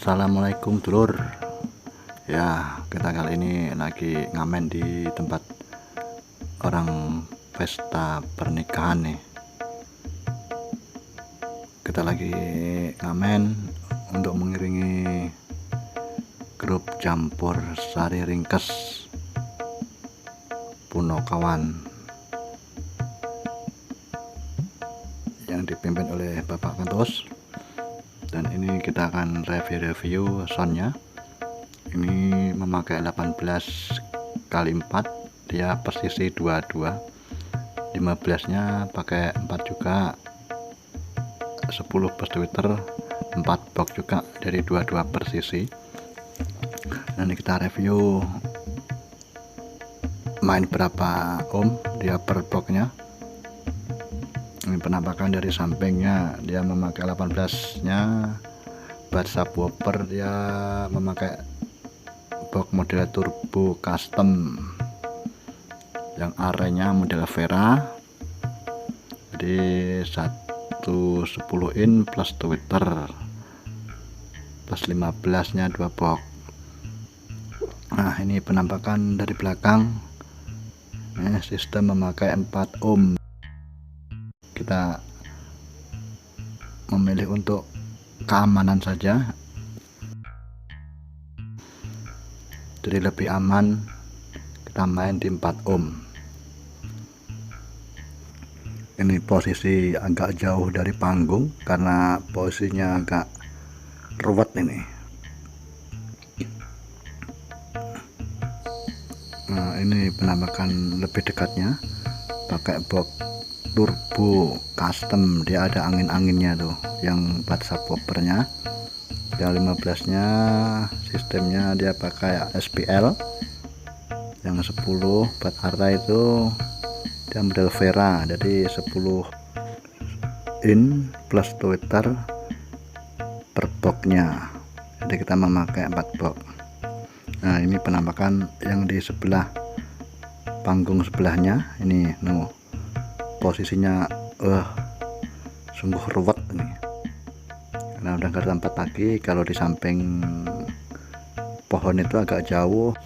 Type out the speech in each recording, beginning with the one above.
Assalamualaikum dulur. Ya, kita kali ini lagi ngamen di tempat orang pesta pernikahan nih. Kita lagi ngamen untuk mengiringi grup campur sari ringkes Punokawan yang dipimpin oleh Bapak Kantos. Dan ini kita akan review soundnya. Ini memakai 18x4, dia persisi 22, 15 nya pakai 4 juga, 10 bus tweeter, 4 box juga dari 22 persisi. Nanti kita review main berapa ohm dia per boxnya. Ini penampakan dari sampingnya, dia memakai 18 nya buat subwoofer, dia memakai box model turbo custom yang arenya model Vera, jadi 110 in plus tweeter plus 15 nya 2 box. Nah, ini penampakan dari belakang. Sistem memakai 4 ohm. Kita memilih untuk keamanan saja, jadi lebih aman kita main di 4 ohm. Ini posisi agak jauh dari panggung karena posisinya agak ruwet ini. Nah, ini penampakan lebih dekatnya, pakai box turbo custom, dia ada angin-anginnya tuh yang buat subwoofernya. Yang 15 nya sistemnya dia pakai SPL, yang 10 buat arah itu dia model Vera, jadi 10 in plus tweeter per boxnya, jadi kita memakai 4 box. Nah, ini penampakan yang di sebelah panggung sebelahnya ini, posisinya sungguh ruwet ini karena udah nggak ada tempat lagi. Kalau di samping pohon itu agak jauh,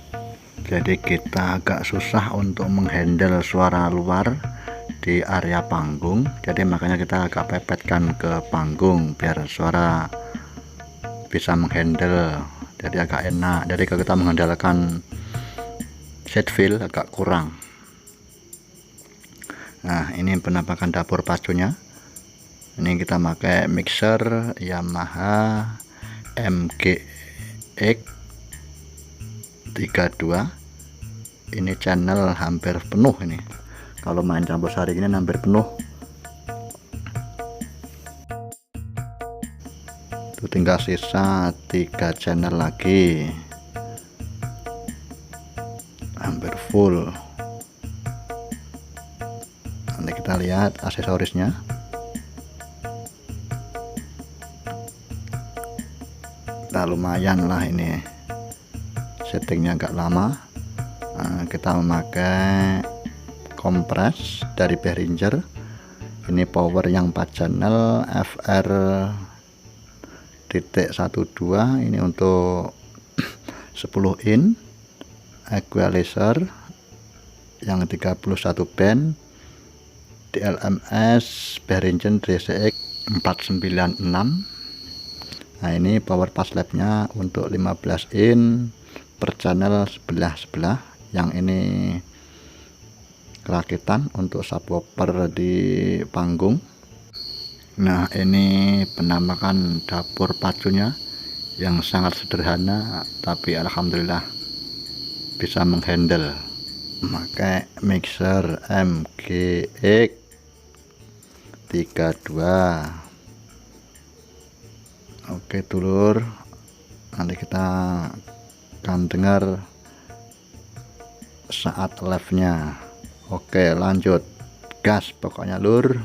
jadi kita agak susah untuk menghandle suara luar di area panggung, jadi makanya kita agak pepetkan ke panggung biar suara bisa menghandle, jadi agak enak. Jadi kalau kita mengandalkan set feel agak kurang. Nah, ini penampakan dapur pacunya. Ini kita pakai mixer Yamaha MGX 32. Ini channel hampir penuh ini. Kalau main campur sari ini hampir penuh. Itu tinggal sisa 3 channel lagi. Hampir full. Nanti kita lihat aksesorisnya. Nah, lumayan lah ini, settingnya agak lama. Nah, kita memakai kompres dari Behringer. Ini power yang 4 channel FR.12. Ini untuk 10 in equalizer yang 31 band, DLMS Behringer DCX 496. Nah, ini power paslepnya untuk 15 in per channel sebelah. Yang ini kerakitan untuk subwoofer di panggung. Nah, ini penampakan dapur pacunya yang sangat sederhana, tapi alhamdulillah bisa menghandle. Pakai mixer MGX 32. Oke dulur, nanti kita akan dengar saat live nya. Oke, lanjut gas pokoknya lur.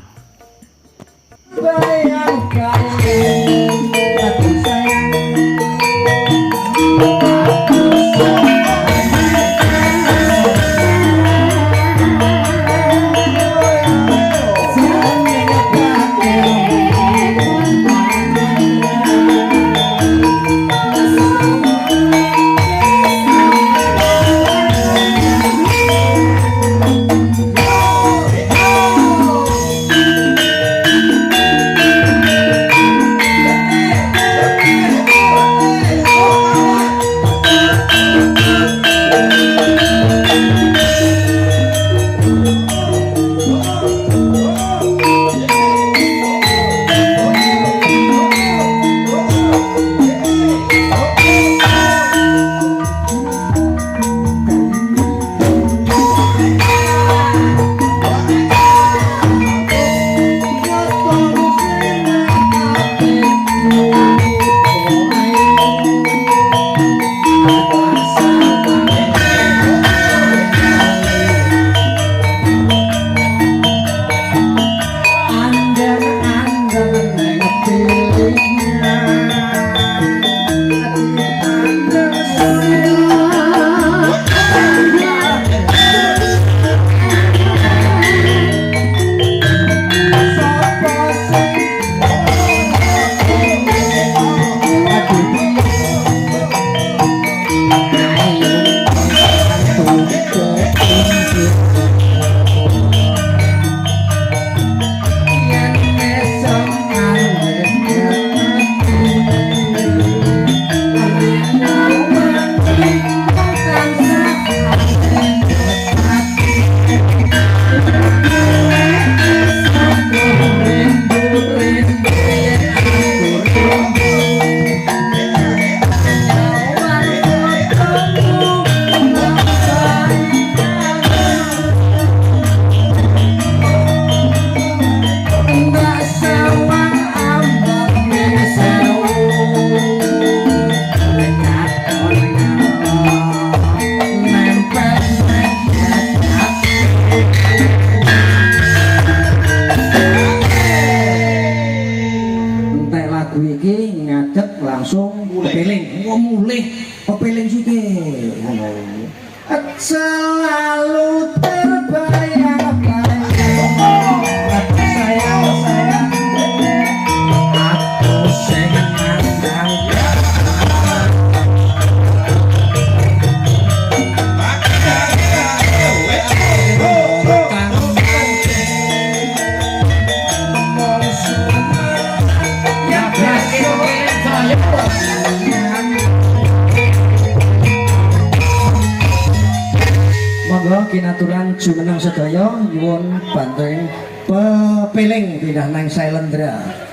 kinaturan jumeneng sedaya nyuwun bantuing pepiling pindah nang Sailendra.